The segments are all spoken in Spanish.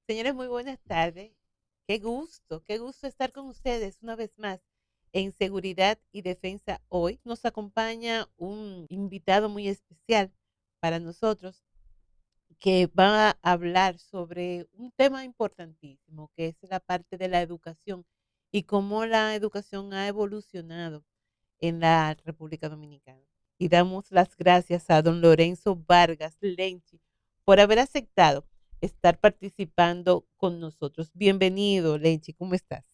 Señores, muy buenas tardes. Qué gusto estar con ustedes una vez más en Seguridad y Defensa hoy. Nos acompaña un invitado muy especial para nosotros que va a hablar sobre un tema importantísimo, que es la parte de la educación y cómo la educación ha evolucionado en la República Dominicana. Y damos las gracias a don Lorenzo Vargas Lenchi por haber aceptado estar participando con nosotros. Bienvenido, Lenchi, ¿cómo estás?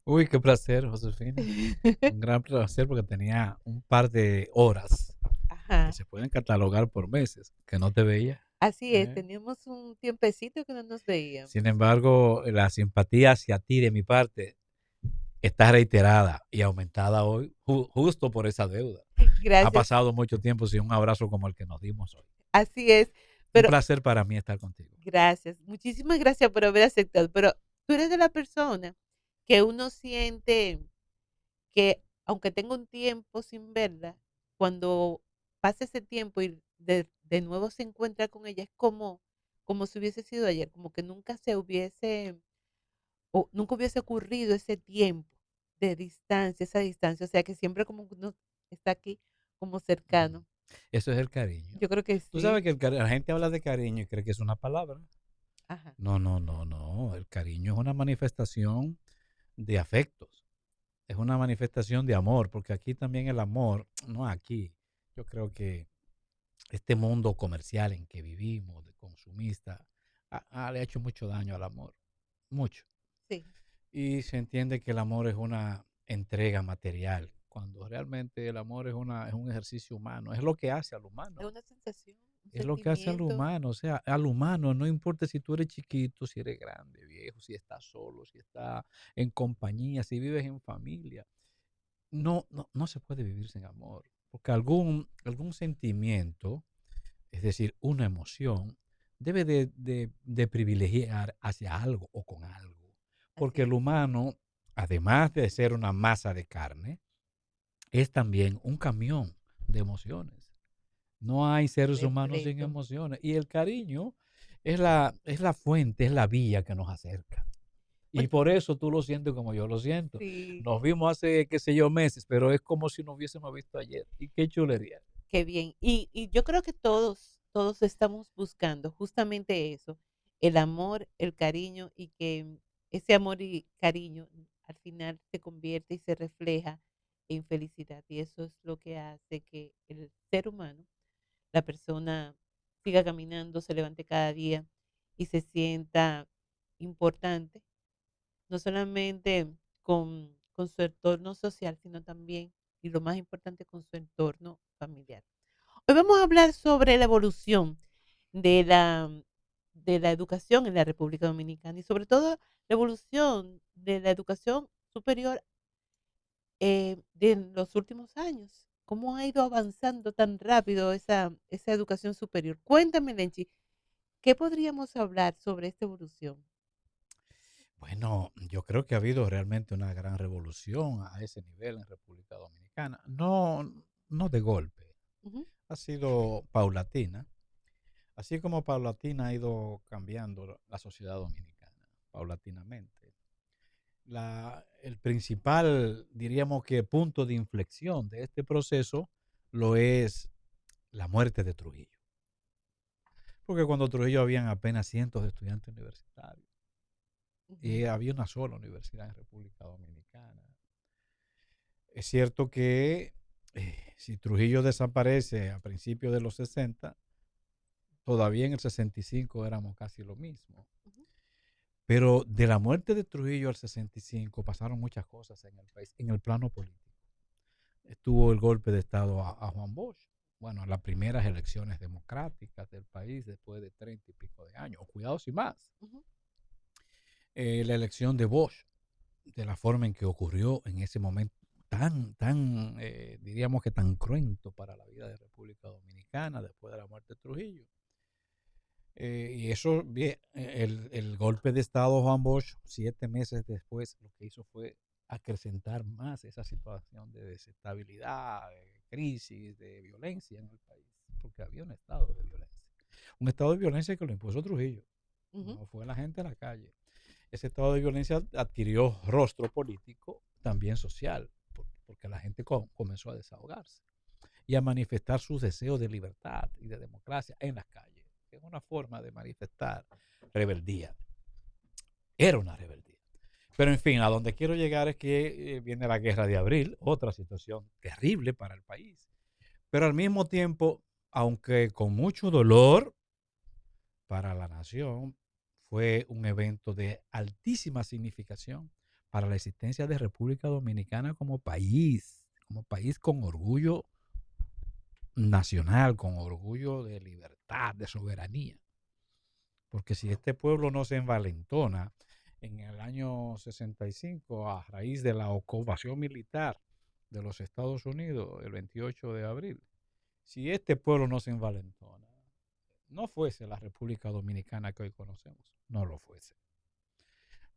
Uy, qué placer, Josefina. Un gran placer porque tenía un par de horas que Ajá, se pueden catalogar por meses que no te veía. así es, ¿Eh? teníamos un tiempecito que no nos Sin veíamos. embargo, la simpatía hacia ti de mi parte está reiterada y aumentada hoy justo por esa deuda. Ha Gracias, pasado mucho tiempo sin un abrazo como el que nos dimos hoy. así es, Un pero placer para mí estar contigo. gracias, muchísimas gracias por haber aceptado, pero tú eres de la persona que uno siente que aunque tenga un tiempo sin verla, cuando pasa ese tiempo y de nuevo se encuentra con ella, es como si hubiese sido ayer, como que nunca se hubiese, o nunca hubiese ocurrido ese tiempo de distancia, esa distancia, o sea que siempre como que uno está aquí como Mm. cercano. Eso es el cariño. Yo creo que Tú sabes sí. que la gente habla de cariño y cree que es una palabra. Ajá. No, no, no, no. El cariño es una manifestación de afectos. Es una manifestación de amor, porque aquí también el amor, no aquí, yo creo que este mundo comercial en que vivimos, de consumista, le ha hecho mucho daño al amor, mucho. Sí, Y se entiende que el amor es una entrega material, cuando realmente el amor es un ejercicio humano, es lo que hace al es humano. una sensación, un Es lo que hace al sentimiento. humano, o sea, al humano, no importa si tú eres chiquito, si eres grande, viejo, si estás solo, si estás en compañía, si vives en familia. No se puede vivir sin amor, porque algún sentimiento, es decir, una emoción, debe de privilegiar hacia algo o con algo, porque Así el es. humano, además de ser una masa de carne, es también un camión de emociones. No hay seres humanos sin Repleto. emociones, y el cariño es la fuente, es la vía que nos acerca. Y Bueno, por eso tú lo sientes como yo lo siento. sí. Nos vimos hace, qué sé yo, meses, pero es como si nos hubiésemos visto ayer. Y qué chulería. Qué bien. Y yo creo que todos estamos buscando justamente eso, el amor, el cariño y que ese amor y cariño al final se convierte y se refleja en felicidad. Y eso es lo que hace que el ser humano, la persona, siga caminando, se levante cada día y se sienta importante, no solamente con su entorno social, sino también, y lo más importante, con su entorno familiar. Hoy vamos a hablar sobre la evolución de de la educación en la República Dominicana y sobre todo la evolución de la educación superior de los últimos años. ¿Cómo ha ido avanzando tan rápido esa educación superior? Cuéntame, Lenchi, ¿qué podríamos hablar sobre esta evolución? Bueno, yo creo que ha habido realmente una gran revolución a ese nivel en República Dominicana. No de golpe, Ujú. ha sido paulatina. Así como paulatina ha ido cambiando la sociedad dominicana, paulatinamente. El principal, diríamos que punto de inflexión de este proceso lo es la muerte de Trujillo. Porque cuando Trujillo habían apenas cientos de estudiantes universitarios y Ujú. había una sola universidad en República Dominicana. Es cierto que si Trujillo desaparece a principios de los 60, todavía en el 65 éramos casi lo mismo. Ujú. Pero de la muerte de Trujillo al 65 pasaron muchas cosas en el país, en el plano político. Estuvo el golpe de Estado a Juan Bosch. Bueno, las primeras elecciones democráticas del país después de 30 y pico de años, o cuidados y más. Ujú. La elección de Bosch, de la forma en que ocurrió en ese momento diríamos que tan cruento para la vida de República Dominicana después de la muerte de Trujillo. Y eso, bien, el golpe de Estado Juan Bosch, 7 meses después, lo que hizo fue acrecentar más esa situación de desestabilidad, de crisis, de violencia en el país, porque había un estado de violencia. Un estado de violencia que lo impuso Trujillo. Ujú. no fue la gente a la calle. Ese estado de violencia adquirió rostro político, también social, porque la gente comenzó a desahogarse y a manifestar sus deseos de libertad y de democracia en las calles. Es una forma de manifestar rebeldía. Era una rebeldía. Pero en fin, a donde quiero llegar es que viene la guerra de abril, otra situación terrible para el país. Pero al mismo tiempo, aunque con mucho dolor para la nación, fue un evento de altísima significación para la existencia de República Dominicana como país con orgullo nacional, con orgullo de libertad, de soberanía. Porque si este pueblo no se envalentona en el año 65 a raíz de la ocupación militar de los Estados Unidos el 28 de abril, si este pueblo no se envalentona, no fuese la República Dominicana que hoy conocemos, no lo fuese.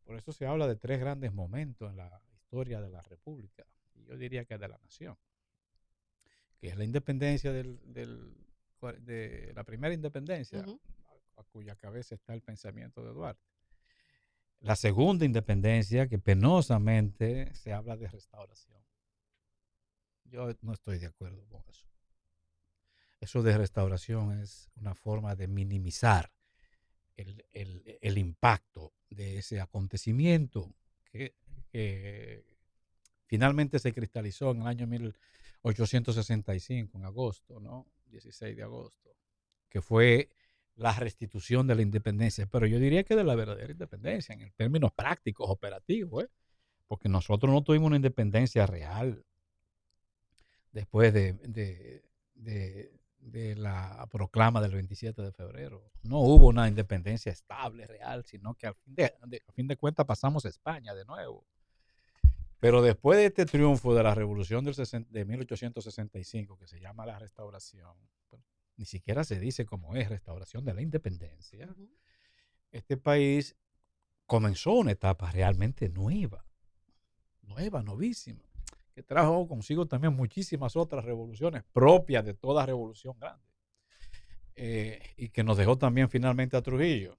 Por eso se habla de tres grandes momentos en la historia de la República, y yo diría que de la nación, que es la independencia de la primera independencia, Ujú. a cuya cabeza está el pensamiento de Duarte. La segunda independencia, que penosamente se habla de restauración. Yo no estoy de acuerdo con eso. Eso de restauración es una forma de minimizar el impacto de ese acontecimiento que, que finalmente se cristalizó en el año 1865, en agosto, ¿no? 16 de agosto, que fue la restitución de la independencia, pero yo diría que de la verdadera independencia, en términos prácticos, operativos, ¿eh? Porque nosotros no tuvimos una independencia real después de la proclama del 27 de febrero. No hubo una independencia estable, real, sino que a fin de cuentas pasamos a España de nuevo. Pero después de este triunfo de la revolución de 1865, que se llama la restauración, pues, ni siquiera se dice cómo es restauración de la independencia, Ujú. este país comenzó una etapa realmente nueva, nueva, novísima, que trajo consigo también muchísimas otras revoluciones propias de toda revolución grande, y que nos dejó también finalmente a Trujillo.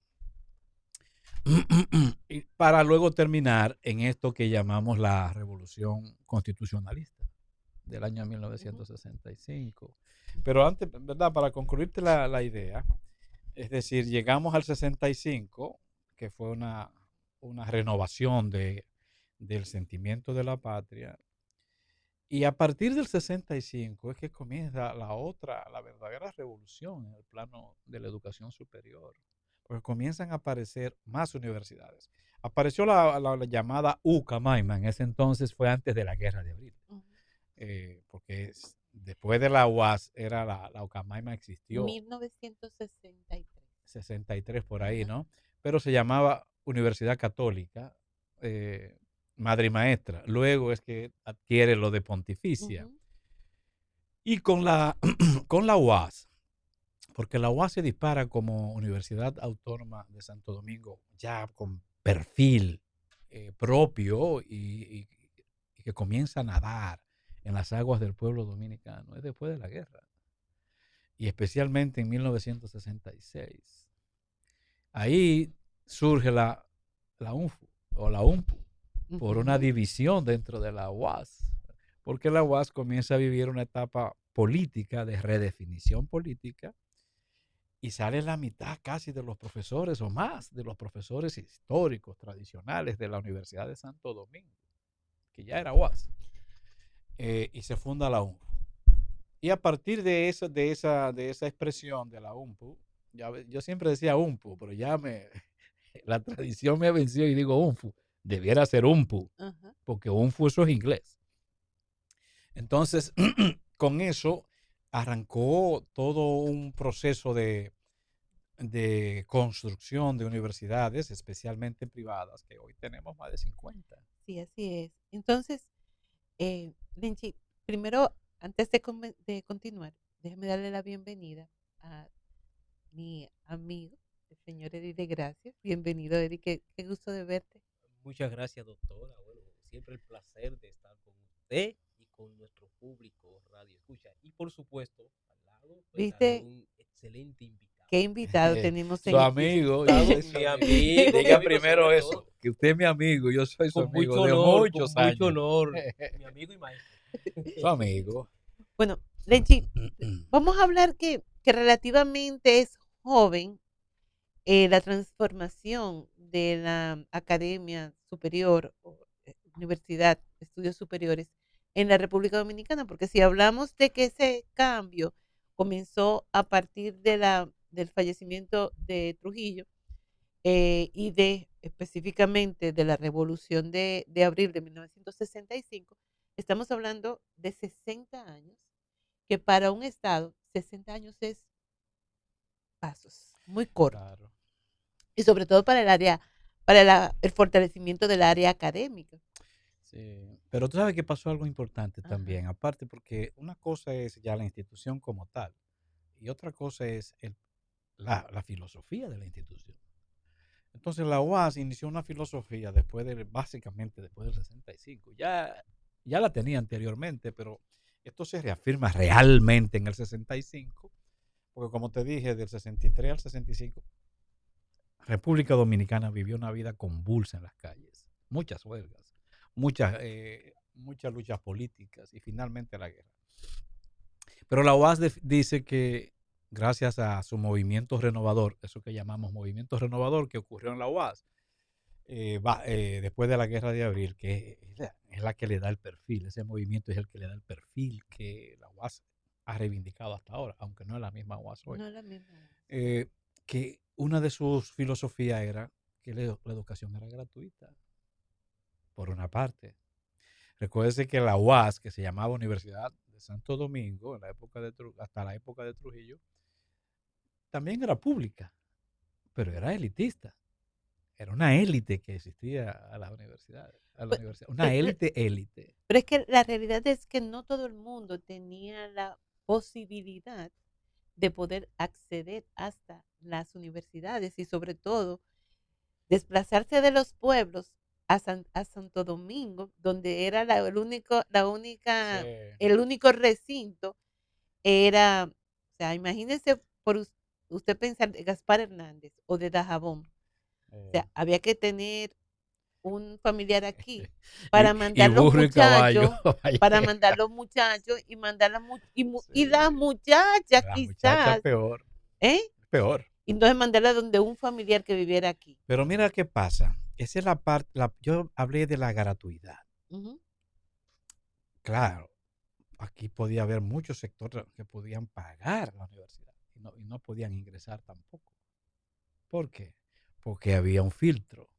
Y para luego terminar en esto que llamamos la revolución constitucionalista del año Ujú. 1965. Pero antes, ¿verdad? Para concluirte la idea, es decir, llegamos al 65, que fue una renovación del sentimiento de la patria, y a partir del 65 es que comienza la verdadera revolución en el plano de la educación superior, porque comienzan a aparecer más universidades. Apareció la llamada UCAMAIMA, en ese entonces fue antes de la Guerra de Abril, Ujú. porque después de la UAS, la UCAMAIMA existió 1963. 63 por ahí, Ajá. ¿no? Pero se llamaba Universidad Católica, eh, Madre y Maestra. Luego es que adquiere lo de Pontificia. Ujú. Y con con la UAS, porque la UAS se dispara como Universidad Autónoma de Santo Domingo, ya con perfil propio y que comienza a nadar en las aguas del pueblo dominicano, es después de la guerra, y especialmente en 1966. Ahí surge la UNFU o la UNPU por una Ujú. división dentro de la UAS, porque la UAS comienza a vivir una etapa política, de redefinición política, y sale la mitad casi de los profesores o más de los profesores históricos, tradicionales de la Universidad de Santo Domingo, que ya era UAS, y se funda la UNFU. Y a partir de esa expresión de la UNPU, yo siempre decía UNPU, pero la tradición me venció y digo UNFU. Debiera ser UNPU, Ajá. porque UNFU eso es inglés. Entonces, con eso arrancó todo un proceso de construcción de universidades, especialmente privadas, que hoy tenemos más de 50. Sí, así es. Entonces, Lenchi, primero, antes de continuar, déjame darle la bienvenida a mi amigo, el señor Eddie de Gracias. Bienvenido, Eddie, qué gusto de verte. Muchas gracias, doctora. Bueno, siempre el placer de estar con usted y con nuestro público Radio Escucha. Y por supuesto, al lado, pues también Viste un excelente invitado. qué invitado tenemos Su en el amigo, yo soy su Mi amigo. amigo, Diga mi amigo primero sobre eso, todo. que usted es mi amigo, yo soy su Con amigo mucho de honor, muchos con mucho años. honor. Mi amigo y maestro. Su amigo. Bueno, Lenchi, vamos a hablar que relativamente es joven la transformación de la academia superior o universidad, estudios superiores en la República Dominicana, porque si hablamos de que ese cambio comenzó a partir del fallecimiento de Trujillo y de específicamente de la Revolución de abril de 1965, estamos hablando de 60 años, que para un Estado 60 años es pasos, muy corto. Claro. Y sobre todo para el área, para el fortalecimiento del área académica. Sí. Pero tú sabes que pasó algo importante Ajá. también, aparte porque una cosa es ya la institución como tal y otra cosa es la filosofía de la institución. Entonces la UAS inició una filosofía básicamente después del 65. Ya la tenía anteriormente, pero esto se reafirma realmente en el 65, porque como te dije, del 63 al 65, República Dominicana vivió una vida convulsa en las calles, muchas huelgas, muchas luchas políticas y finalmente la guerra. Pero la UAS dice que gracias a su movimiento renovador, eso que llamamos movimiento renovador que ocurrió en la UAS, después de la guerra de abril, que es la que le da el perfil, ese movimiento es el que le da el perfil que la UAS ha reivindicado hasta ahora, aunque no es la misma UAS hoy. No es la misma. Que una de sus filosofías era que la educación era gratuita, por una parte. Recuérdese que la UAS, que se llamaba Universidad de Santo Domingo, hasta la época de Trujillo, también era pública, pero era elitista. Era una élite que existía a la universidad. Una élite. Pero es que la realidad es que no todo el mundo tenía la posibilidad de poder acceder hasta las universidades y sobre todo desplazarse de los pueblos a Santo Domingo, donde era Sí. el único recinto, era, o sea, imagínense usted pensar de Gaspar Hernández o de Dajabón. O sea, había que tener un familiar aquí para Y mandar los burro y caballo. muchachos, para mandar los muchachos y mandar y las Sí. muchachas La muchacha quizás, peor. ¿eh? Peor. Y entonces mandarla donde un familiar que viviera aquí. Pero mira qué pasa. Esa es la parte, yo hablé de la gratuidad. Ujú. Claro, aquí podía haber muchos sectores que podían pagar la universidad y no podían ingresar tampoco. ¿Por qué? Porque había un filtro.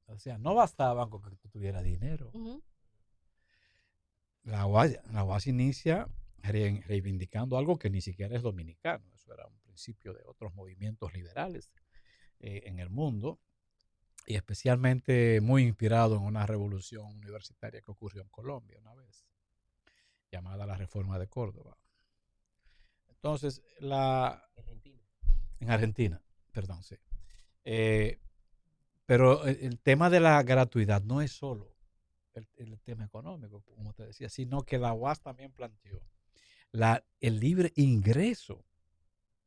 O sea, no bastaba con que tú tuvieras dinero. Ujú. La UAS inicia reivindicando algo que ni siquiera es dominicano. Eso era un principio de otros movimientos liberales en el mundo y especialmente muy inspirado en una revolución universitaria que ocurrió en Colombia una vez, llamada la Reforma de Córdoba. Entonces, en Argentina, perdón, sí. Pero el tema de la gratuidad no es solo el tema económico, como te decía, sino que la UAS también planteó el libre ingreso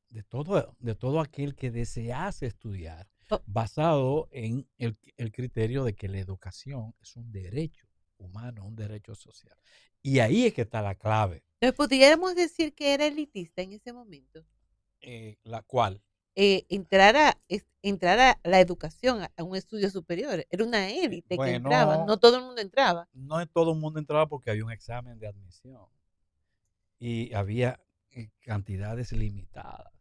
de todo aquel que desease estudiar, Oh, basado en el criterio de que la educación es un derecho humano, un derecho social. Y ahí es que está la clave. entonces, pudiéramos decir que era elitista en ese momento. La cual, Entrar a la educación, a un estudio superior. Era una élite que entraba, bueno, no todo el mundo entraba. no todo el mundo entraba porque había un examen de admisión y había cantidades limitadas.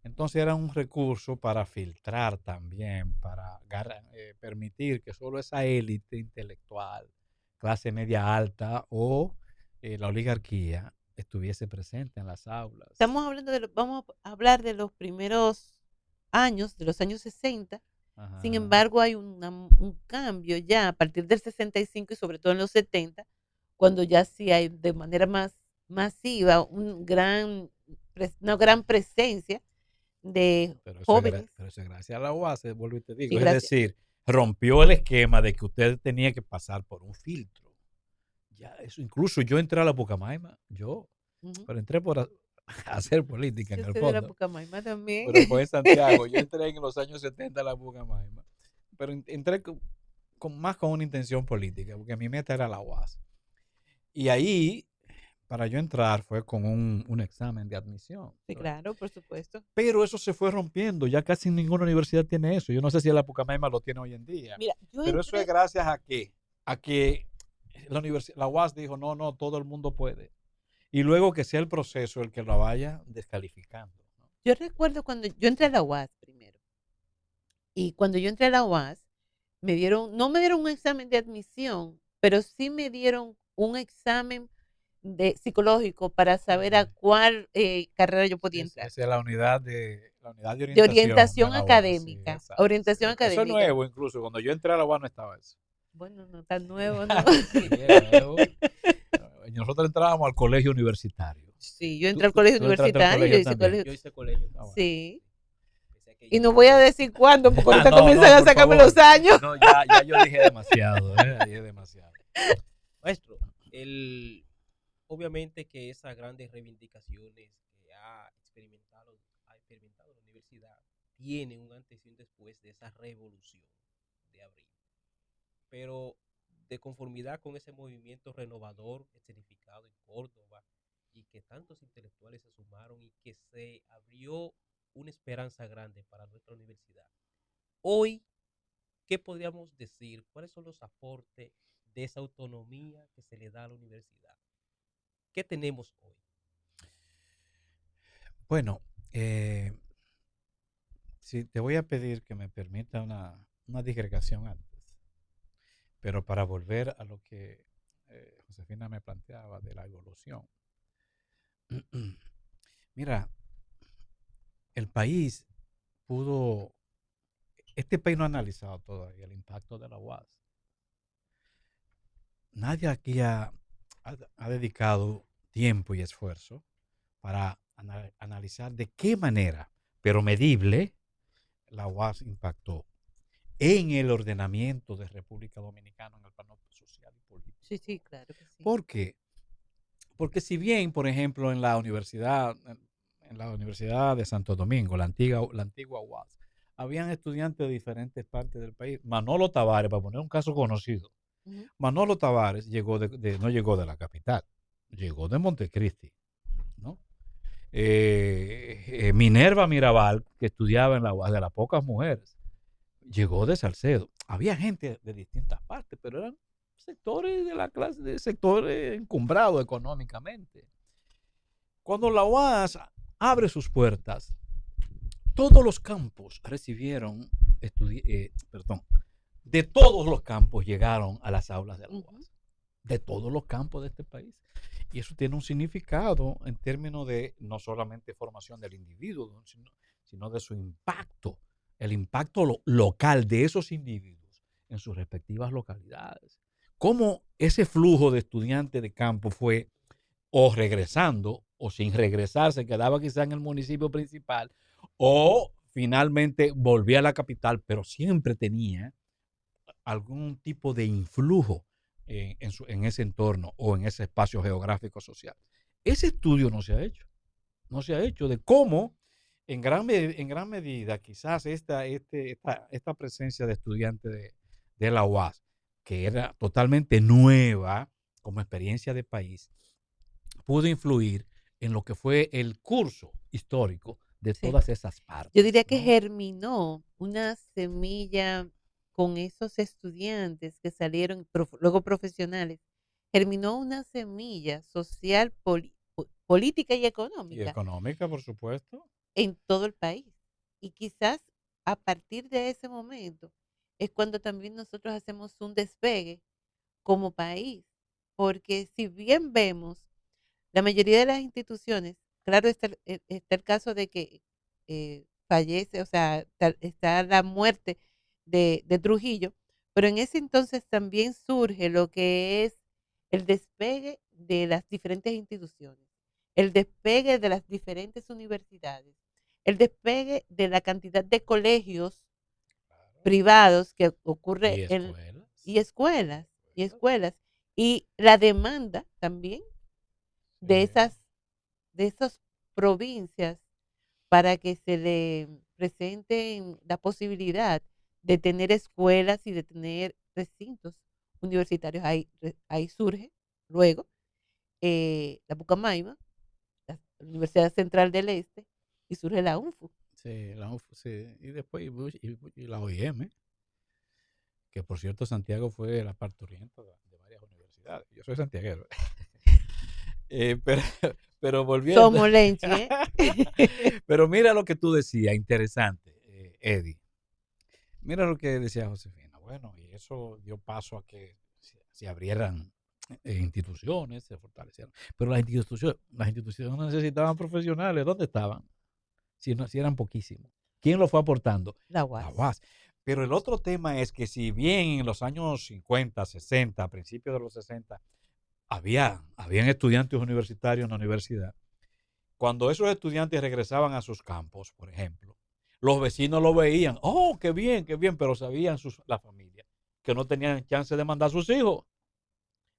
Entonces era un recurso para filtrar también, para permitir que solo esa élite intelectual, clase media alta o la oligarquía estuviese presente en las aulas. Vamos a hablar de los primeros años, de los años 60. Ajá. Sin embargo, hay un cambio ya a partir del 65 y sobre todo en los 70, cuando ya sí hay de manera más masiva una gran presencia de jóvenes. Pero eso es gracias a la UAS, vuelvo y te Sí, digo. Es gracias. decir, rompió el esquema de que usted tenía que pasar por un filtro. Ya, eso, incluso yo entré a la Pucamaima, Ujú. pero entré a hacer política en Yo el soy de la fondo, Pucamaima también. pero fue en Santiago. Yo entré en los años 70 a la Pucamaima, pero entré más con una intención política, porque mi meta era la UAS. Y ahí, para yo entrar, fue con un examen de admisión. Sí, claro, por supuesto. Pero eso se fue rompiendo, ya casi ninguna universidad tiene eso. Yo no sé si la Pucamaima lo tiene hoy en día, Mira, yo pero eso es entré, gracias a que la UAS dijo, no, no, todo el mundo puede. Y luego que sea el proceso el que lo vaya descalificando, ¿no? yo recuerdo cuando yo entré a la UAS primero. Y cuando yo entré a la UAS, no me dieron un examen de admisión, pero sí me dieron un examen de psicológico para saber a cuál carrera yo podía entrar. Esa es la unidad de De orientación de orientación la UAS, sí, académica. exacto. Orientación Eso es académica. nuevo incluso, cuando yo entré a la UAS no estaba eso. Bueno, no tan nuevo, ¿no? Sí, es nuevo. Nosotros entrábamos al colegio universitario. Sí, yo entré al colegio Tú entraste al universitario, yo colegio hice también. colegio. Yo hice colegio. Ah, bueno. Sí. Pensé que Y yo no iba voy a a- decir cuándo, porque ahorita No, comienzan a por sacarme favor. los años. No, ya yo dije demasiado, dije demasiado. Maestro, obviamente que esas grandes reivindicaciones que ha experimentado la universidad tienen un antes y un después de esa revolución de abril. Pero de conformidad con ese movimiento renovador escenificado en Córdoba y que tantos intelectuales se sumaron y que se abrió una esperanza grande para nuestra universidad. Hoy, ¿qué podríamos decir? ¿Cuáles son los aportes de esa autonomía que se le da a la universidad? ¿Qué tenemos hoy? Bueno, sí, te voy a pedir que me permita una digregación antes, pero para volver a lo que Josefina me planteaba de la evolución. Mira, el país pudo, este país no ha analizado todavía el impacto de la UAS. Nadie aquí ha dedicado tiempo y esfuerzo para analizar de qué manera, pero medible, la UAS impactó en el ordenamiento de República Dominicana en el plano social y político. Sí, sí, claro que sí. ¿Por qué? Porque si bien, por ejemplo, en la Universidad de Santo Domingo, la antigua UAS, habían estudiantes de diferentes partes del país. Manolo Tavares, para poner un caso conocido, Ujú. Manolo Tavares no llegó de la capital, llegó de Montecristi, ¿no? Minerva Mirabal, que estudiaba en la UAS, de las pocas mujeres, llegó de Salcedo. Había gente de distintas partes, pero eran sectores de la clase, de sectores encumbrados económicamente. Cuando la UAS abre sus puertas, todos los campos recibieron, de todos los campos llegaron a las aulas de la UAS, de todos los campos de este país. Y eso tiene un significado en términos de no solamente formación del individuo, sino de su impacto, el impacto local de esos individuos en sus respectivas localidades. Cómo ese flujo de estudiantes de campo fue o regresando o sin regresar, se quedaba quizá en el municipio principal o finalmente volvía a la capital, pero siempre tenía algún tipo de influjo en ese entorno o en ese espacio geográfico social. Ese estudio no se ha hecho. No se ha hecho de cómo en gran medida quizás esta presencia de estudiantes de la UAS, que era totalmente nueva como experiencia de país, pudo influir en lo que fue el curso histórico de Sí. todas esas partes. Yo diría que ¿no? germinó una semilla con esos estudiantes que salieron, luego profesionales, germinó una semilla social, política y Y económica económica, por supuesto. en todo el país. Y quizás a partir de ese momento es cuando también nosotros hacemos un despegue como país, porque si bien vemos la mayoría de las instituciones, claro, está el caso de que fallece, o sea, está la muerte de Trujillo, pero en ese entonces también surge lo que es el despegue de las diferentes instituciones, el despegue de las diferentes universidades, el despegue de la cantidad de colegios privados que ocurre Y escuelas. y escuelas, y escuelas, y la demanda también de Sí. esos provincias para que se le presenten la posibilidad de tener escuelas y de tener recintos universitarios. Ahí surge luego la Pucamaima, la Universidad Central del Este, y surge la UNFU. Sí, la UNFU, sí. Y después y la OIM, que por cierto Santiago fue la parte oriente de varias universidades. Yo soy santiaguero. Pero, pero volviendo. Somos Lenchi, Pero mira lo que tú decías, interesante, Eddie. Mira lo que decía Josefina. Bueno, y eso dio paso a que se abrieran instituciones, se fortalecieran. Pero las instituciones necesitaban profesionales. ¿Dónde estaban? Si eran poquísimos. ¿Quién lo fue aportando? La La UAS. UAS. Pero el otro tema es que si bien en los años 50, 60, a principios de los 60, habían estudiantes universitarios en la universidad, cuando esos estudiantes regresaban a sus campos, por ejemplo, los vecinos lo veían, oh, qué bien, pero sabían la familia que no tenían chance de mandar a sus hijos.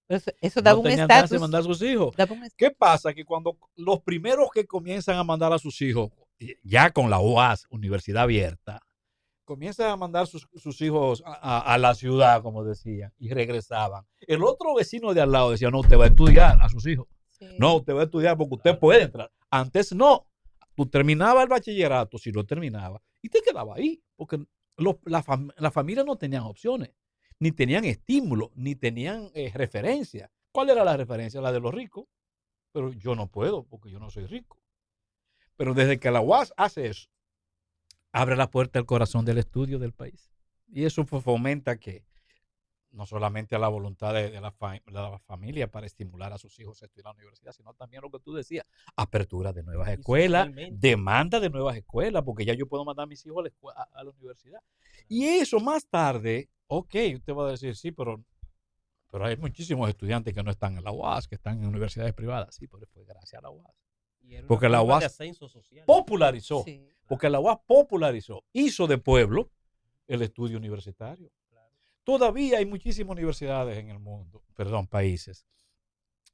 Eso daba No un tenían chance de estatus. mandar a sus hijos. Daba un ¿Qué pasa? Que cuando los primeros que comienzan a mandar a sus hijos, ya con la UAS, Universidad Abierta, comienzan a mandar sus hijos a la ciudad, como decían, y regresaban. El otro vecino de al lado decía, no, usted va a estudiar a sus hijos. Sí. No, usted va a estudiar porque usted puede entrar. Antes no. Tú terminabas el bachillerato, si lo terminaba, y te quedaba ahí, porque la familia no tenían opciones, ni tenían estímulo, ni tenían referencia. ¿Cuál era la referencia? La de los ricos. Pero yo no puedo, porque yo no soy rico. Pero desde que la UAS hace eso, abre la puerta al corazón del estudio del país. Y eso fomenta que no solamente a la voluntad de la familia para estimular a sus hijos a estudiar en la universidad, sino también lo que tú decías, apertura de nuevas escuelas, demanda de nuevas escuelas, porque ya yo puedo mandar a mis hijos a la universidad. Y eso más tarde, ok, usted va a decir, sí, pero hay muchísimos estudiantes que no están en la UAS, que están en universidades privadas. Sí, pero fue gracias a la UAS. Porque la UAS popularizó, sí, claro. Porque la UAS popularizó, hizo de pueblo el estudio universitario. Claro. Todavía hay muchísimas universidades en el mundo, países,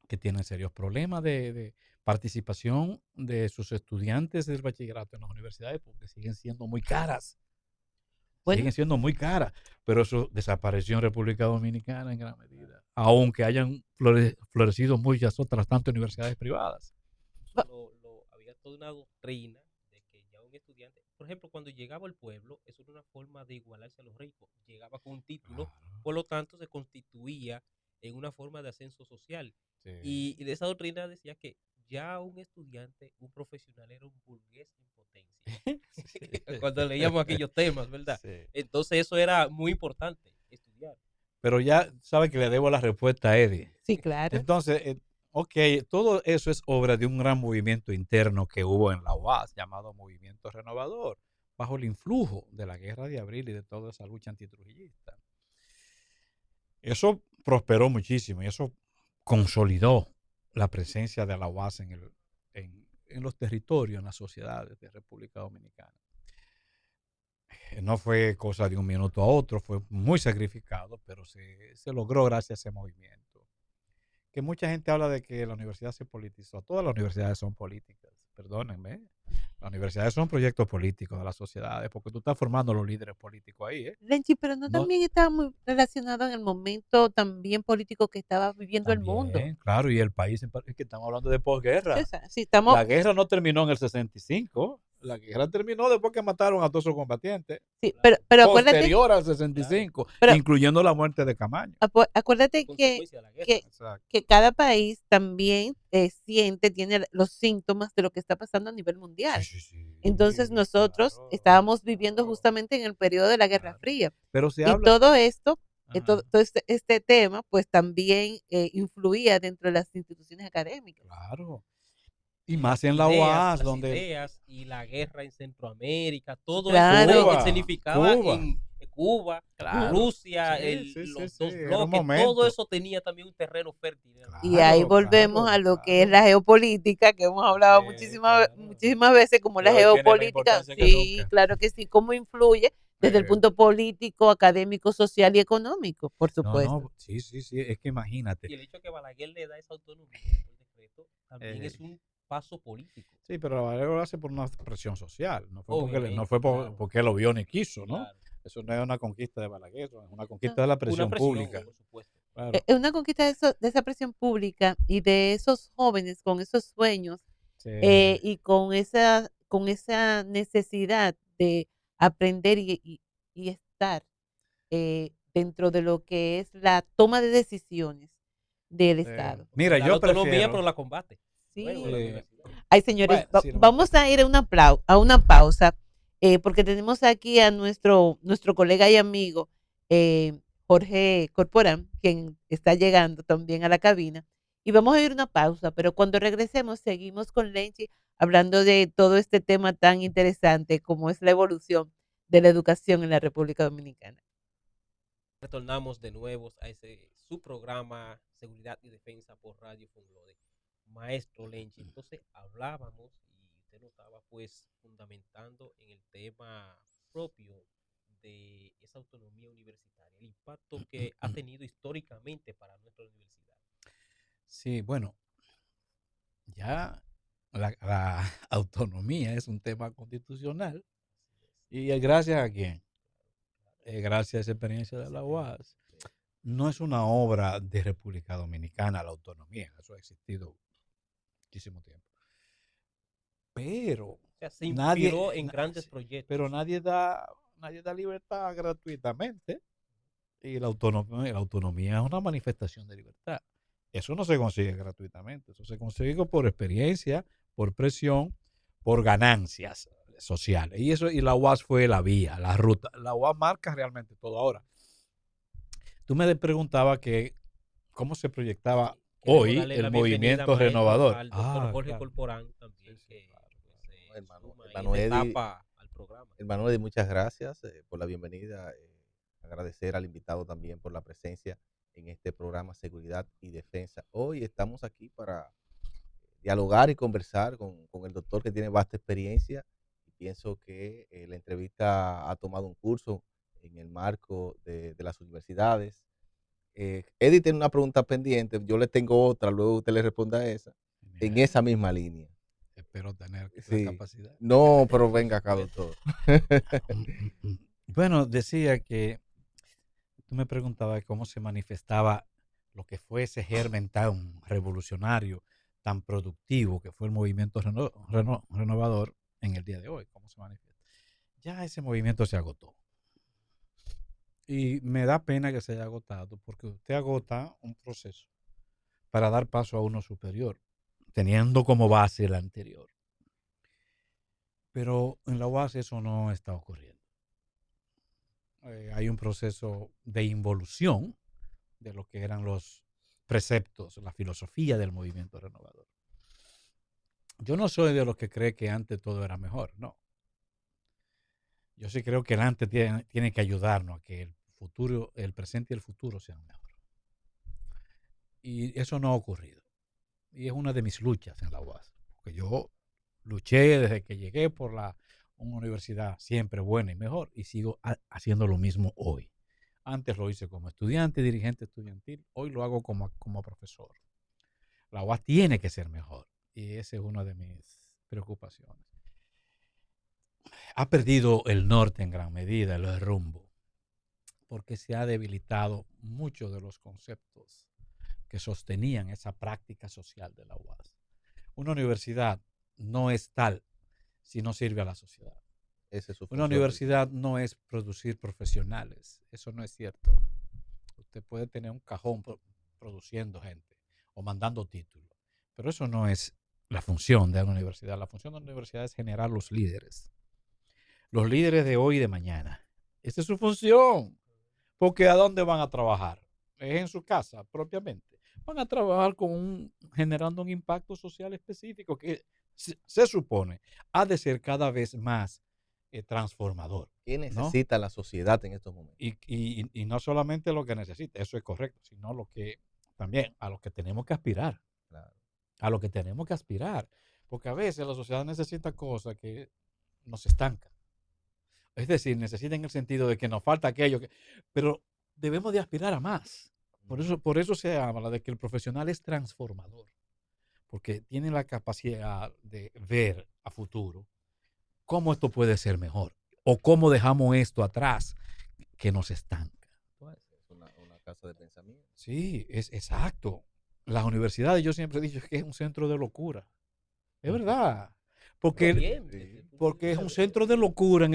que tienen serios problemas de participación de sus estudiantes del bachillerato en las universidades porque siguen siendo muy caras. Bueno. Siguen siendo muy caras, pero eso desapareció en República Dominicana en gran medida, aunque hayan florecido muchas otras tantas universidades privadas. Había toda una doctrina de que ya un estudiante, por ejemplo, cuando llegaba al pueblo, eso era una forma de igualarse a los ricos. Llegaba con un título, por lo tanto se constituía en una forma de ascenso social. Sí. Y de esa doctrina decía que ya un estudiante, un profesional, era un burgués en potencia. Sí. Cuando leíamos aquellos temas, ¿verdad? Sí. Entonces eso era muy importante, estudiar. Pero ya sabe que le debo la respuesta a Eddie. Sí, claro. Entonces, ok, todo eso es obra de un gran movimiento interno que hubo en la UAS, llamado Movimiento Renovador, bajo el influjo de la Guerra de Abril y de toda esa lucha antitrujillista. Eso prosperó muchísimo y eso consolidó la presencia de la UAS en los territorios, en las sociedades de República Dominicana. No fue cosa de un minuto a otro, fue muy sacrificado, pero se logró gracias a ese movimiento. Que mucha gente habla de que la universidad se politizó. Todas las universidades son políticas, perdónenme. Las universidades son proyectos políticos de las sociedades, porque tú estás formando los líderes políticos ahí. Lenchi, pero no también estaba muy relacionado en el momento también político que estaba viviendo también, el mundo. Claro, y el país, es que estamos hablando de posguerra. Sí, la guerra no terminó en el 65. La guerra terminó después que mataron a todos sus combatientes. Sí, pero posterior al 65, incluyendo la muerte de Camaño. Acuérdate que cada país también tiene los síntomas de lo que está pasando a nivel mundial. Sí. Entonces nosotros estábamos viviendo justamente en el periodo de la Guerra Fría. Pero se habla... Y todo esto, todo este tema, pues también influía dentro de las instituciones académicas. Claro. Y más en la UAS, donde ideas y la guerra en Centroamérica, todo eso significaba en Cuba, Rusia, los dos bloques, todo eso tenía también un terreno fértil. Claro, y ahí volvemos a lo que es la geopolítica, que hemos hablado muchísimas veces, como la geopolítica. Sí, claro que sí, cómo influye desde el punto político, académico, social y económico, por supuesto. Sí, es que imagínate. Y el hecho que Balaguer le da esa autonomía, el decreto, también es un paso político. Sí, pero Balaguer lo hace por una presión social, no fue porque, Obviamente, no fue claro, porque lo vio ni quiso, ¿no? claro. Eso no es una conquista de Balaguer, es una conquista No, de la Una presión presión, pública. por supuesto. Claro. es una conquista de esa presión pública y de esos jóvenes con esos sueños Sí. y con esa necesidad de aprender y estar dentro de lo que es la toma de decisiones del Estado. Mira, Da la yo autonomía, pero prefiero. la combate. Luego, la Sí. universidad. Ay, señores, Bueno, sí, no, vamos a ir a a una pausa, porque tenemos aquí a nuestro colega y amigo Jorge Corporán, quien está llegando también a la cabina, y vamos a ir a una pausa, pero cuando regresemos seguimos con Lenchi hablando de todo este tema tan interesante como es la evolución de la educación en la República Dominicana. Retornamos de nuevo a ese su programa Seguridad y Defensa por Radio Fonglode. Maestro Lenchi, entonces hablábamos y usted lo estaba pues fundamentando en el tema propio de esa autonomía universitaria, el impacto que ha tenido históricamente para nuestra universidad. Sí, bueno, ya la autonomía es un tema constitucional. ¿Y gracias a quién? Gracias a esa experiencia de la UAS. No es una obra de República Dominicana la autonomía, eso ha existido muchísimo tiempo. Pero O sea, se nadie, inspiró en grandes proyectos. pero nadie da libertad gratuitamente. Y la autonomía es una manifestación de libertad. Eso no se consigue gratuitamente, eso se consigue por experiencia, por presión, por ganancias sociales. Y la UAS fue la vía, la ruta. La UAS marca realmente todo ahora. Tú me preguntabas que cómo se proyectaba hoy el movimiento renovador. Al doctor Jorge Claro. Corporán también, Sí, que claro. se Hermano, suma en hermano esta Eddie, etapa al programa. hermano Eddie, muchas gracias por la bienvenida. Agradecer al invitado también por la presencia en este programa Seguridad y Defensa. Hoy estamos aquí para dialogar y conversar con el doctor que tiene vasta experiencia y pienso que la entrevista ha tomado un curso en el marco de las universidades. Eddie tiene una pregunta pendiente, yo le tengo otra, luego usted le responda a esa, en esa misma línea. Espero tener la Sí. capacidad. No, pero venga acá, doctor. Bueno, decía que tú me preguntabas cómo se manifestaba lo que fue ese germen tan revolucionario, tan productivo que fue el movimiento renovador en el día de hoy. ¿Cómo se manifiesta? Ya ese movimiento se agotó. Y me da pena que se haya agotado porque usted agota un proceso para dar paso a uno superior, teniendo como base el anterior. Pero en la UAS eso no está ocurriendo. Hay un proceso de involución de lo que eran los preceptos, la filosofía del movimiento renovador. Yo no soy de los que cree que antes todo era mejor, no. Yo sí creo que el antes tiene que ayudarnos a que el futuro, el presente y el futuro sean mejor. Y eso no ha ocurrido. Y es una de mis luchas en la UAS, porque yo luché desde que llegué por una universidad siempre buena y mejor y sigo haciendo lo mismo hoy. Antes lo hice como estudiante, dirigente estudiantil, hoy lo hago como profesor. La UAS tiene que ser mejor y esa es una de mis preocupaciones. Ha perdido el norte en gran medida, el rumbo, porque se ha debilitado muchos de los conceptos que sostenían esa práctica social de la UAS. Una universidad no es tal si no sirve a la sociedad. Esa es su Una función. universidad no es producir profesionales, eso no es cierto. Usted puede tener un cajón produciendo gente o mandando títulos, pero eso no es la función de una universidad. La función de una universidad es generar los líderes de hoy y de mañana. Esa es su función, porque ¿a dónde van a trabajar? Es en su casa propiamente. Van a trabajar generando un impacto social específico que se supone ha de ser cada vez más transformador. ¿Qué ¿no? necesita la sociedad en estos momentos? Y no solamente lo que necesita, eso es correcto, sino lo que también a lo que tenemos que aspirar. Claro. A lo que tenemos que aspirar. Porque a veces la sociedad necesita cosas que nos estancan. Es decir, necesita en el sentido de que nos falta aquello, pero debemos de aspirar a más. Por eso se habla de que el profesional es transformador. porque tienen la capacidad de ver a futuro cómo esto puede ser mejor o cómo dejamos esto atrás que nos estanca. Es una casa de pensamiento. Sí, es exacto. Las universidades, yo siempre he dicho que es un centro de locura. Es verdad. Pero Porque, bien, desde el punto de porque es vista un de centro de locura en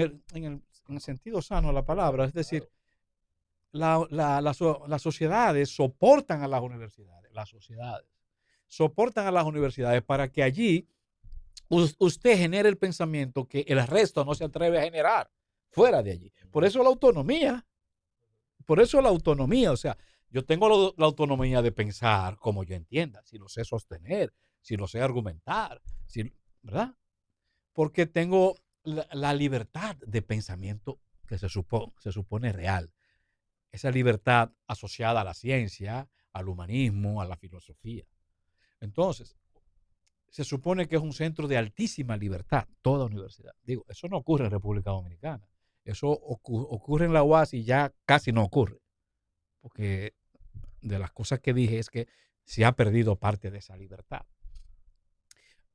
el sentido sano de la palabra. Es decir, las sociedades soportan a las universidades. Las sociedades soportan a las universidades para que allí usted genere el pensamiento que el resto no se atreve a generar fuera de allí. Por eso la autonomía. Por eso la autonomía, o sea, yo tengo la autonomía de pensar como yo entienda, si lo sé sostener, si lo sé argumentar, ¿verdad? Porque tengo la libertad de pensamiento que se supone real. Esa libertad asociada a la ciencia, al humanismo, a la filosofía. Entonces, se supone que es un centro de altísima libertad, toda universidad. Digo, eso no ocurre en República Dominicana. Eso ocurre en la UAS y ya casi no ocurre. Porque de las cosas que dije es que se ha perdido parte de esa libertad.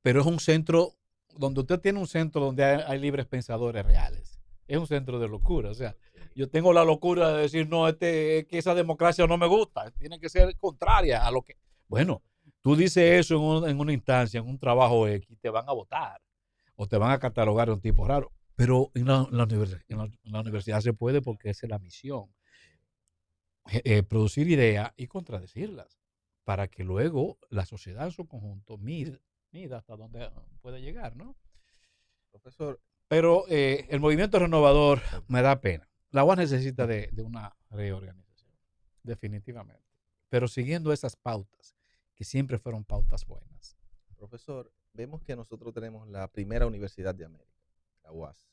Pero es un centro, donde usted tiene un centro donde hay libres pensadores reales. Es un centro de locura. O sea, yo tengo la locura de decir, no, que esa democracia no me gusta. Tiene que ser contraria a lo que... Bueno, tú dices eso en una instancia, en un trabajo X, te van a votar o te van a catalogar de un tipo raro. Pero en la universidad se puede porque esa es la misión. Producir ideas y contradecirlas para que luego la sociedad en su conjunto mida hasta dónde puede llegar, ¿no? Profesor, Pero el movimiento renovador me da pena. La UAS necesita de una reorganización, definitivamente. Pero siguiendo esas pautas, que siempre fueron pautas buenas. profesor, vemos que nosotros tenemos la primera universidad de América, la UAS.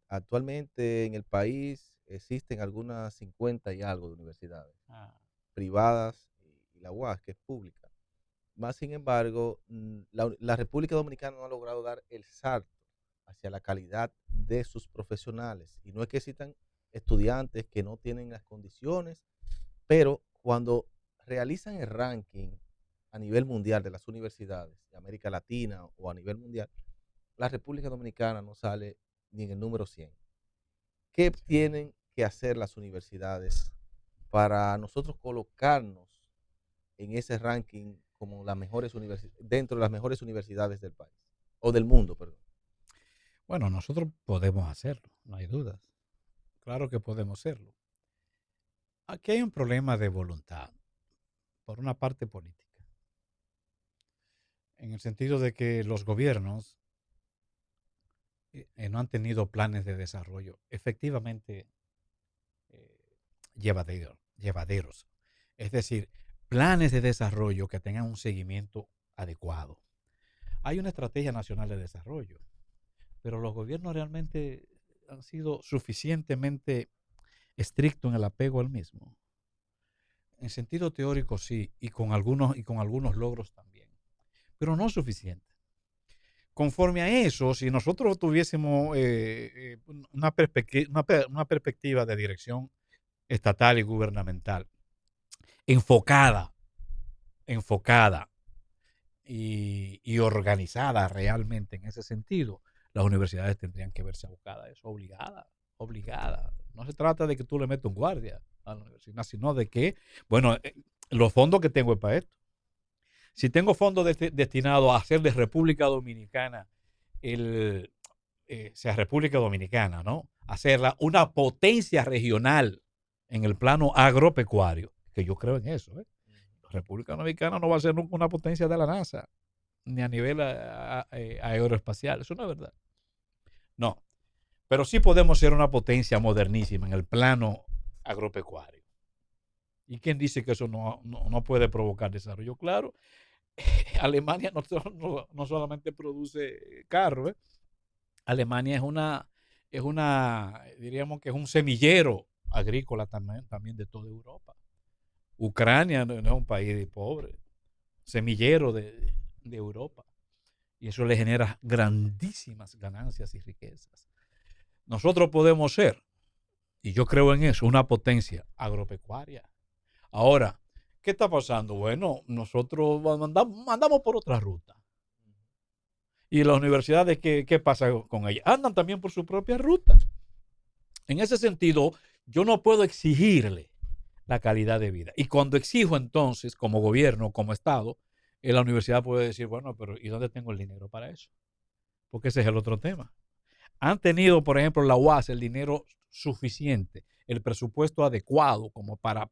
Actualmente en el país existen algunas 50 y algo de universidades privadas y la UAS, que es pública. Más sin embargo, la República Dominicana no ha logrado dar el salto hacia la calidad de sus profesionales. Y no es que existan estudiantes que no tienen las condiciones, pero cuando realizan el ranking a nivel mundial de las universidades de América Latina o a nivel mundial, la República Dominicana no sale ni en el número 100. ¿Qué tienen que hacer las universidades para nosotros colocarnos en ese ranking como las mejores dentro de las mejores universidades del país o del mundo, perdón? Bueno, nosotros podemos hacerlo, no hay dudas. Claro que podemos hacerlo. Aquí hay un problema de voluntad, por una parte política, en el sentido de que los gobiernos no han tenido planes de desarrollo efectivamente llevaderos. Es decir, planes de desarrollo que tengan un seguimiento adecuado. Hay una estrategia nacional de desarrollo, pero los gobiernos realmente han sido suficientemente estrictos en el apego al mismo. En sentido teórico sí, y con algunos logros también, pero no suficiente. Conforme a eso, si nosotros tuviésemos una perspectiva de dirección estatal y gubernamental enfocada y organizada realmente en ese sentido, las universidades tendrían que verse abocadas a eso, obligada. No se trata de que tú le metas un guardia a la universidad, sino de que, bueno, los fondos que tengo es para esto. Si tengo fondos destinados a hacer de República Dominicana, sea República Dominicana, ¿no? Hacerla una potencia regional en el plano agropecuario, que yo creo en eso, ¿eh? República Dominicana no va a ser nunca una potencia de la NASA, ni a nivel aeroespacial, eso no es verdad. No, pero sí podemos ser una potencia modernísima en el plano agropecuario. ¿Y quién dice que eso no puede provocar desarrollo? Claro, Alemania no solamente produce carros, ¿eh? Alemania diríamos que es un semillero agrícola también de toda Europa. Ucrania no es un país pobre, semillero de Europa. Y eso le genera grandísimas ganancias y riquezas. Nosotros podemos ser, y yo creo en eso, una potencia agropecuaria. Ahora, ¿Qué está pasando? Bueno, nosotros mandamos por otra ruta. ¿Y las universidades qué pasa con ellas? Andan también por su propia ruta. En ese sentido, yo no puedo exigirle la calidad de vida. Y cuando exijo entonces, como gobierno, como Estado, la universidad puede decir, bueno, pero ¿y dónde tengo el dinero para eso? Porque ese es el otro tema. ¿Han tenido, por ejemplo, la UAS el dinero suficiente, el presupuesto adecuado como para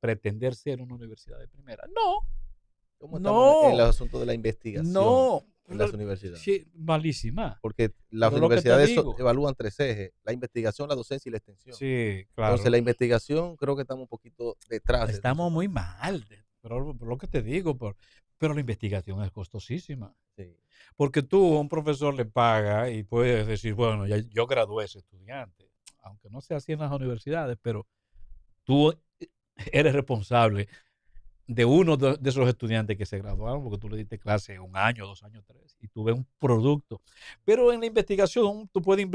pretender ser una universidad de primera? No, ¿Cómo estamos en el no, asunto de la investigación no. en las universidades? Sí, malísima. Porque las Pero lo que te universidades digo, evalúan 3 ejes: la investigación, la docencia y la extensión. sí, Entonces, claro, la investigación creo que estamos un poquito detrás de estamos nosotros. muy mal, pero por lo que te digo, pero la investigación es costosísima. Sí. Porque tú a un profesor le paga y puedes decir, bueno, ya yo gradué a ese estudiante, aunque no sea así en las universidades, pero tú eres responsable de uno de esos estudiantes que se graduaron porque tú le diste clase 1 año, 2 años, 3, y tú ves un producto. Pero en la investigación tú puedes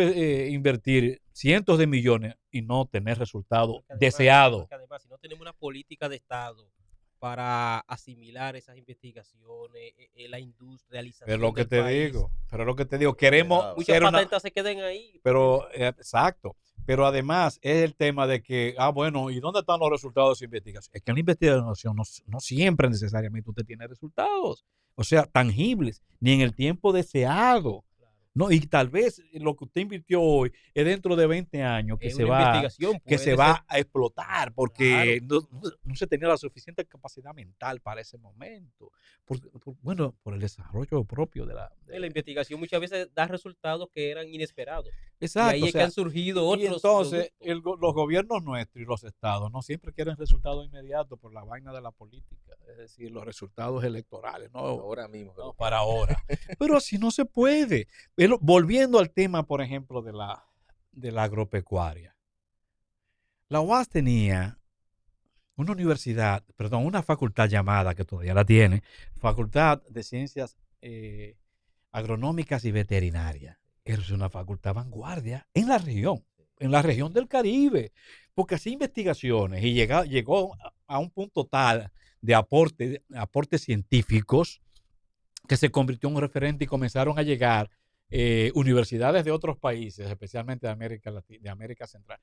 invertir cientos de millones y no tener resultados deseados. Porque además, si no tenemos una política de Estado para asimilar esas investigaciones, la industrialización Pero lo que del te país, digo, queremos Cuidado. muchas ser una, patentes se queden ahí. pero exacto. Pero además es el tema de que, bueno, ¿y dónde están los resultados de esa investigación? Es que en la investigación no siempre necesariamente usted tiene resultados, o sea, tangibles, ni en el tiempo deseado. Claro. No, y tal vez lo que usted invirtió hoy es dentro de 20 años que Una investigación que se puede va ser, a explotar porque no se tenía la suficiente capacidad mental para ese momento. Bueno, por el desarrollo propio de la investigación muchas veces da resultados que eran inesperados. Y Exacto, ahí o es que sea, han surgido y otros entonces productos. los gobiernos nuestros y los estados no siempre quieren resultados inmediatos por la vaina de la política, es decir, los resultados electorales, no, Ahora mismo. no para ahora. Pero así no se puede. Pero volviendo al tema, por ejemplo, de la agropecuaria. La UAS tenía una facultad llamada, que todavía la tiene, Facultad de Ciencias Agronómicas y Veterinarias. Es una facultad vanguardia en la región del Caribe, porque hacía investigaciones y llegó a un punto tal de aportes científicos que se convirtió en un referente y comenzaron a llegar universidades de otros países, especialmente de América Latina, de América Central,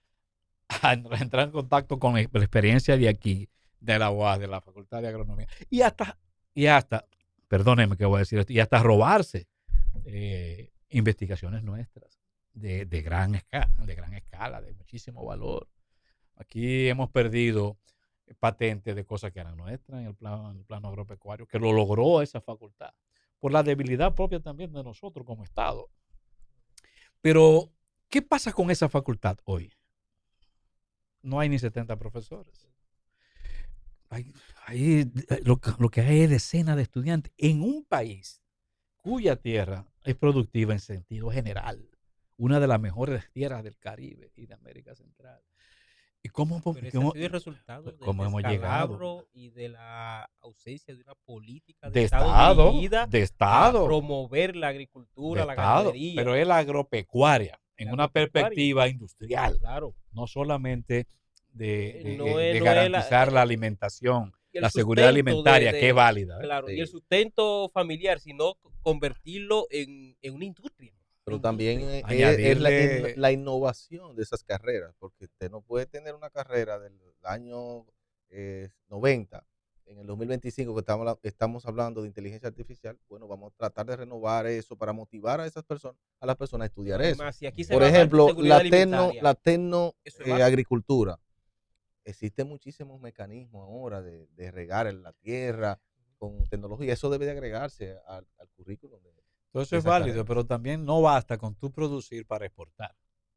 a entrar en contacto con la experiencia de aquí, de la UAS, de la Facultad de Agronomía, y hasta, perdónenme que voy a decir esto, y hasta robarse investigaciones nuestras de gran escala, de muchísimo valor. Aquí hemos perdido patentes de cosas que eran nuestras en el plano agropecuario, que lo logró esa facultad, por la debilidad propia también de nosotros como Estado. Pero, ¿qué pasa con esa facultad hoy? No hay ni 70 profesores. Lo que hay es decenas de estudiantes en un país cuya tierra es productiva en sentido general, una de las mejores tierras del Caribe y de América Central. ¿Y Pero ese ha sido el resultado del hemos llegado? descalabro y de la ausencia de una política de De Estado Estado, dirigida de a Estado, promover la de agricultura, la Estado, ganadería. pero es la agropecuaria, en La una agropecuaria. perspectiva industrial, Claro. no solamente No es garantizar la alimentación, el la seguridad sustento alimentaria, que es válida. Claro, y Sí. el sustento familiar, sino convertirlo en una industria. Pero también es Añadirle, la innovación de esas carreras, porque usted no puede tener una carrera del año 90, en el 2025 que estamos hablando de inteligencia artificial. Bueno, vamos a tratar de renovar eso para motivar a las personas a estudiar eso. Además, si aquí se Por va a hablar de ejemplo, seguridad la alimentaria, eso es básico. agricultura. Existen muchísimos mecanismos ahora de regar en la tierra con tecnología. Eso debe de agregarse al currículum todo eso de es esas válido, carreras. pero también no basta con tú producir para exportar.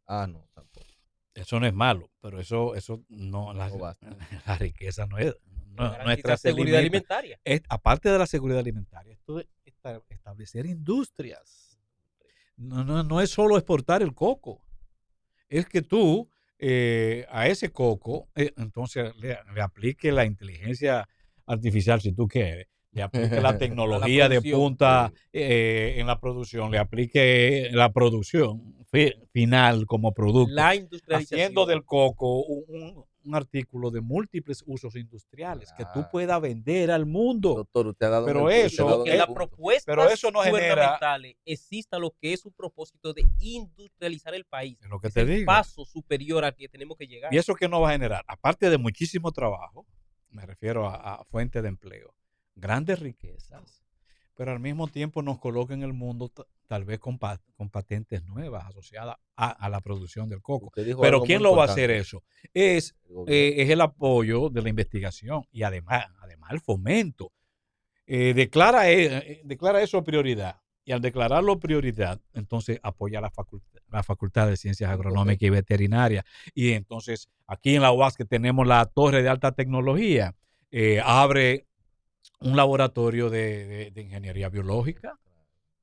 No, tampoco. Eso no es malo, pero eso no, No basta. la riqueza no es Garantizar nuestra seguridad alimentaria. aparte de la seguridad alimentaria, esto de establecer industrias. No es solo exportar el coco, es que tú a ese coco, entonces le aplique la inteligencia artificial si tú quieres, le aplique la A tecnología de producción. punta en la producción, le aplique la producción final como producto, La industrialización. haciendo del coco un artículo de múltiples usos industriales que tú Claro. puedas vender al mundo. Doctor, usted ha dado Pero usted ha eso, dado Que un en las punto. propuestas pero eso no genera- gubernamentales exista lo que es un propósito de industrializar el país. Es lo que Es te el digo. paso superior al que tenemos que llegar. Y eso que nos va a generar, aparte de muchísimo trabajo, me refiero a fuente de empleo, grandes riquezas, pero al mismo tiempo nos coloca en el mundo tal vez con patentes nuevas asociadas a la producción del coco. Usted dijo Pero algo ¿quién muy lo va a hacer importante, eso? Es el gobierno. es el apoyo de la investigación y además el fomento. Declara eso prioridad. Y al declararlo prioridad, entonces apoya la Facultad de Ciencias Agronómicas y Veterinarias. Y entonces aquí en la UAS que tenemos la Torre de Alta Tecnología, abre un laboratorio de ingeniería biológica,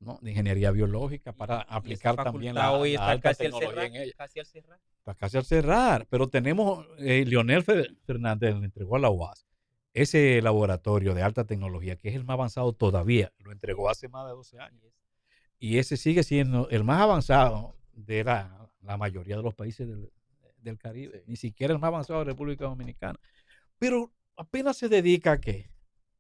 ¿no? De ingeniería biológica para Y esa aplicar también facultad la hoy está alta casi al tecnología cerrar, en ella. casi al cerrar. Está casi al cerrar, pero tenemos, Leonel Fernández le entregó a la UAS ese laboratorio de alta tecnología, que es el más avanzado todavía, lo entregó hace más de 12 años. Y ese sigue siendo el más avanzado de la mayoría de los países del Caribe, ni siquiera el más avanzado de República Dominicana. Pero apenas se dedica ¿a qué?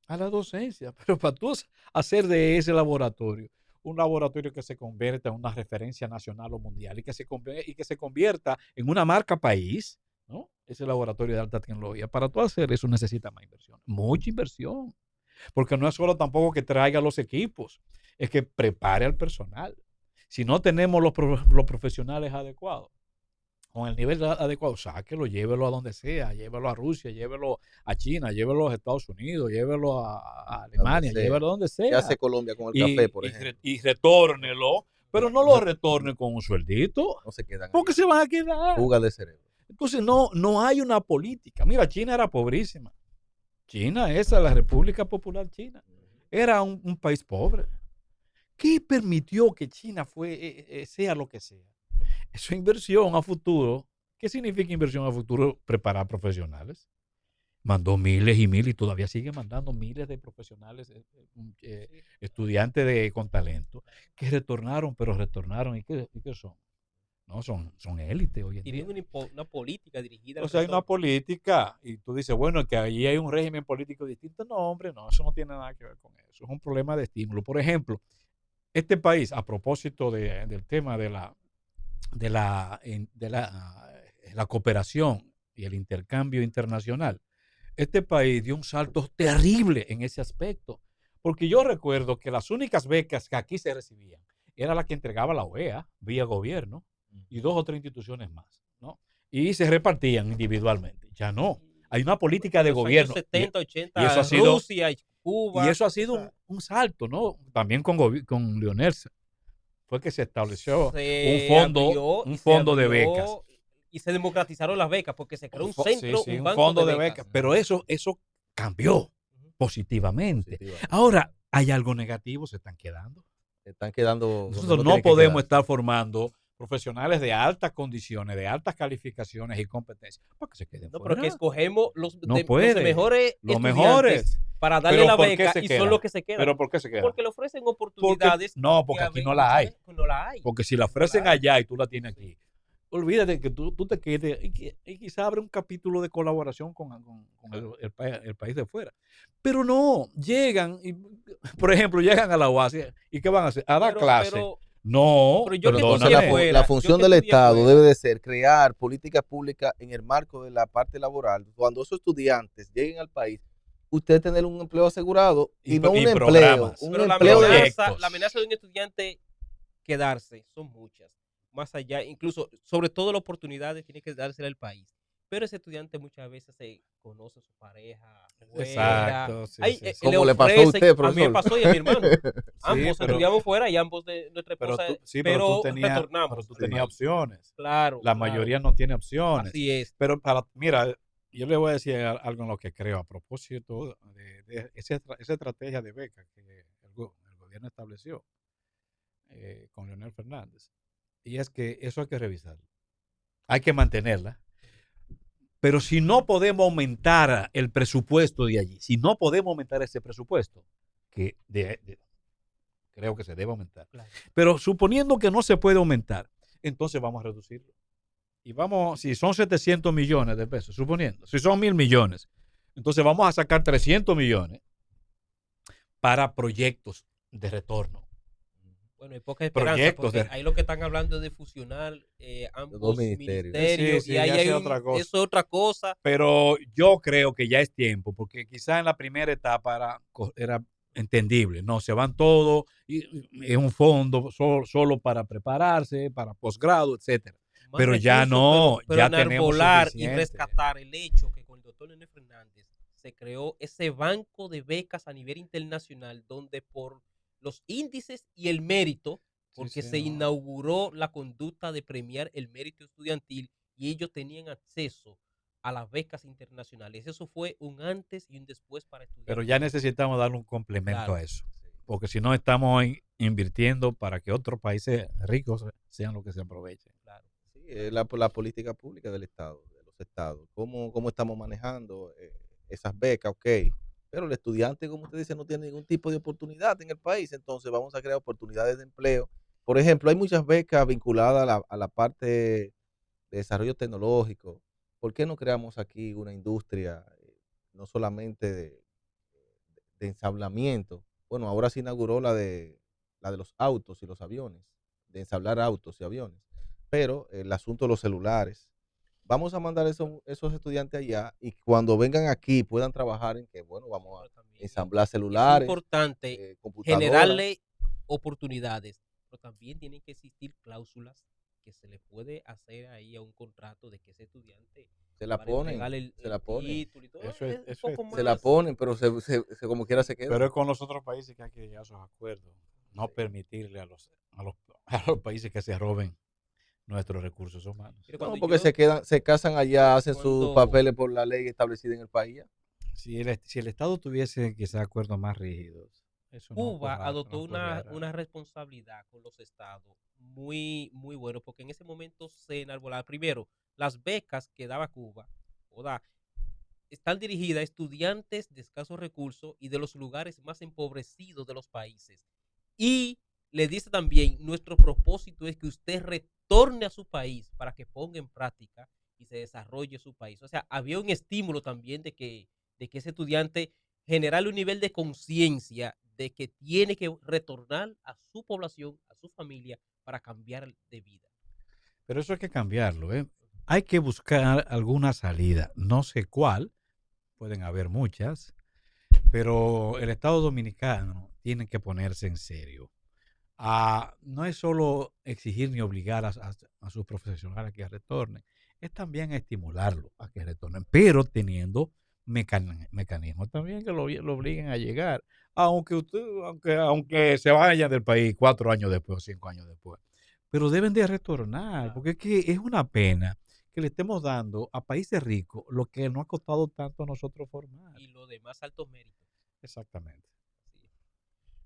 A la docencia. Pero para tú hacer de ese laboratorio un laboratorio que se convierta en una referencia nacional o mundial y que se convierta en una marca país, ¿no? Ese laboratorio de alta tecnología. Para tú hacer eso necesita más inversión, mucha inversión. Porque no es solo tampoco que traiga los equipos, es que prepare al personal. Si no tenemos los profesionales adecuados, con el nivel adecuado, sáquelo, llévelo a donde sea, llévelo a Rusia, llévelo a China, llévelo a los Estados Unidos, llévelo a Alemania, sea. llévelo a donde ¿Qué sea. hace Colombia con el café, por ejemplo? Y retórnelo, pero no lo retorne con un sueldito, No se quedan porque ahí. se van a quedar. Fuga de cerebro. Entonces no hay una política. Mira, China era pobrísima. China, la República Popular China, era un país pobre. ¿Qué permitió que China sea lo que sea? Eso es inversión a futuro. ¿Qué significa inversión a futuro? Preparar profesionales. Mandó miles y miles y todavía sigue mandando miles de profesionales, estudiantes con talento, que retornaron, pero retornaron. ¿Y qué son? No, son élite hoy en día. Tienen una política dirigida. O sea, hay una política y tú dices, bueno, que allí hay un régimen político distinto. No, hombre, no, eso no tiene nada que ver con eso. Es un problema de estímulo. Por ejemplo, este país, a propósito del tema de la cooperación y el intercambio internacional, este país dio un salto terrible en ese aspecto. Porque yo recuerdo que las únicas becas que aquí se recibían era la que entregaba la OEA vía gobierno y 2 o 3 instituciones más, ¿no? Y se repartían individualmente. Ya no. Hay una política de gobierno. 70, 80, y eso ha sido, Rusia, Cuba. Y eso ha sido un salto, ¿no? También con Leonel fue que se estableció un fondo de becas. Y se democratizaron las becas porque se creó un centro, un fondo de becas. Pero eso cambió positivamente. Ahora, hay algo negativo, se están quedando. Nosotros no podemos estar formando profesionales de altas condiciones, de altas calificaciones y competencias, para que se queden fuera. Pero que escogemos los mejores estudiantes para darle la beca y son los que se quedan. ¿Pero por qué se quedan? Porque le ofrecen oportunidades. Porque aquí no la hay. No la hay. Porque si la ofrecen allá y tú la tienes aquí, olvídate que tú te quedes y quizá abre un capítulo de colaboración con el país de fuera. Pero no, llegan, y, por ejemplo, llegan a la UAS y ¿qué van a hacer? A dar clase. No, pero entonces la función del Estado debe de ser crear políticas públicas en el marco de la parte laboral. Cuando esos estudiantes lleguen al país, usted tener un empleo asegurado y no un empleo. Pero la amenaza de un estudiante quedarse son muchas. Más allá, incluso, sobre todo las oportunidades tiene que dársela el país. Pero ese estudiante muchas veces se conoce a su pareja. Exacto. Sí, ¿Cómo le pasó a usted, profesor? A mí me pasó y a mi hermano. Ambos estudiamos fuera y ambos de nuestra esposa. Pero tú tenías opciones. Claro. La mayoría no tiene opciones. Así es. Pero mira, yo le voy a decir algo en lo que creo a propósito de esa estrategia de beca que el gobierno estableció con Leonel Fernández. Y es que eso hay que revisarlo. Hay que mantenerla. Pero si no podemos aumentar el presupuesto de allí, si no podemos aumentar ese presupuesto, creo que se debe aumentar. Claro. Pero suponiendo que no se puede aumentar, entonces vamos a reducirlo. Y vamos, si son 700 millones de pesos, suponiendo, si son 1.000 millones, entonces vamos a sacar 300 millones para proyectos de retorno. Bueno, hay poca esperanza, Proyectos porque de... ahí lo que están hablando es de fusionar Los ambos dos ministerios. ministerios, Sí, y ahí ya hay sea otra cosa. eso es otra cosa. Pero yo creo que ya es tiempo, porque quizás en la primera etapa era entendible, no, se van todos, y es un fondo solo para prepararse, para posgrado, etcétera. Más Pero ya recursos, no, pero ya tenemos enarbolar y suficiente. rescatar el hecho que con el doctor Leonel Fernández se creó ese banco de becas a nivel internacional, donde por los índices y el mérito, porque se inauguró la conducta de premiar el mérito estudiantil y ellos tenían acceso a las becas internacionales. Eso fue un antes y un después para estudiantes. Pero ya necesitamos darle un complemento Claro. a eso, porque si no estamos invirtiendo para que otros países ricos sean los que se aprovechen. Claro. Sí, la política pública del Estado, de los estados. ¿Cómo estamos manejando esas becas? Ok. Pero el estudiante, como usted dice, no tiene ningún tipo de oportunidad en el país. Entonces vamos a crear oportunidades de empleo. Por ejemplo, hay muchas becas vinculadas a la parte de desarrollo tecnológico. ¿Por qué no creamos aquí una industria, no solamente de ensablamiento? Bueno, ahora se inauguró la de los autos y los aviones, de ensablar autos y aviones. Pero el asunto de los celulares, vamos a mandar esos estudiantes allá y cuando vengan aquí puedan trabajar en que, bueno, vamos Pero a también ensamblar es celulares, importante computadoras. generarle oportunidades, pero también tienen que existir cláusulas que se le puede hacer ahí a un contrato de que ese estudiante Se la para ponen, entregarle el se la ponen. título y todo. Eso es- Un eso es- poco Se la más. ponen, pero como quiera se queda. Pero es con los otros países que hay que llegar a esos acuerdos, no Sí. permitirle a los países que se roben nuestros recursos humanos. Mire, No, cuando porque yo- se casan allá, hacen sus cuando- papeles por la ley establecida en el país. Ya. Si el Estado tuviese quizás acuerdos más rígidos, eso Cuba no adoptó ocurriera. una responsabilidad con los estados muy, muy bueno, porque en ese momento se enarbolaba. Primero, las becas que daba Cuba, o da, están dirigidas a estudiantes de escasos recursos y de los lugares más empobrecidos de los países. Y le dice también, nuestro propósito es que usted retorne a su país para que ponga en práctica y se desarrolle su país. O sea, había un estímulo también de que ese estudiante generarle un nivel de conciencia de que tiene que retornar a su población, a su familia, para cambiar de vida. Pero eso hay que cambiarlo, ¿eh? Hay que buscar alguna salida, no sé cuál, pueden haber muchas, pero el Estado Dominicano tiene que ponerse en serio. No es solo exigir ni obligar a sus profesionales a que retornen, es también estimularlos a que retornen, pero teniendo mecanismos también que lo obliguen a llegar, aunque se vayan del país 4 años después o 5 años después. Pero deben de retornar, porque es que es una pena que le estemos dando a países ricos lo que nos ha costado tanto a nosotros formar. Y lo demás altos méritos. Exactamente. Sí.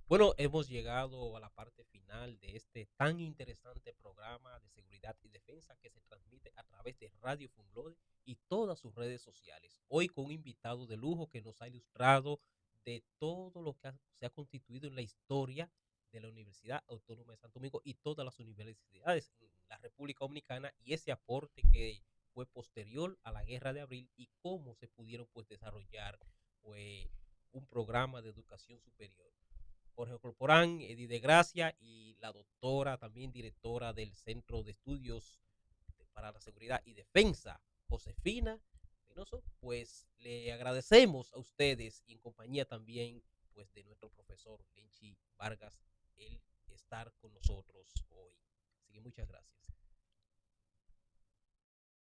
Bueno, hemos llegado a la parte final de este tan interesante programa de seguridad y defensa que se transmite a través de Radio Funglode y todas sus redes sociales. Hoy con un invitado de lujo que nos ha ilustrado de todo lo que se ha constituido en la historia de la Universidad Autónoma de Santo Domingo y todas las universidades en la República Dominicana y ese aporte que fue posterior a la Guerra de Abril y cómo se pudieron pues desarrollar pues un programa de educación superior. Jorge Corporán, Eddie de Gracia y la doctora, también directora del Centro de Estudios para la Seguridad y Defensa, Josefina Reynoso, pues le agradecemos a ustedes y en compañía también pues de nuestro profesor Lenchi Vargas el estar con nosotros hoy. Así que muchas gracias.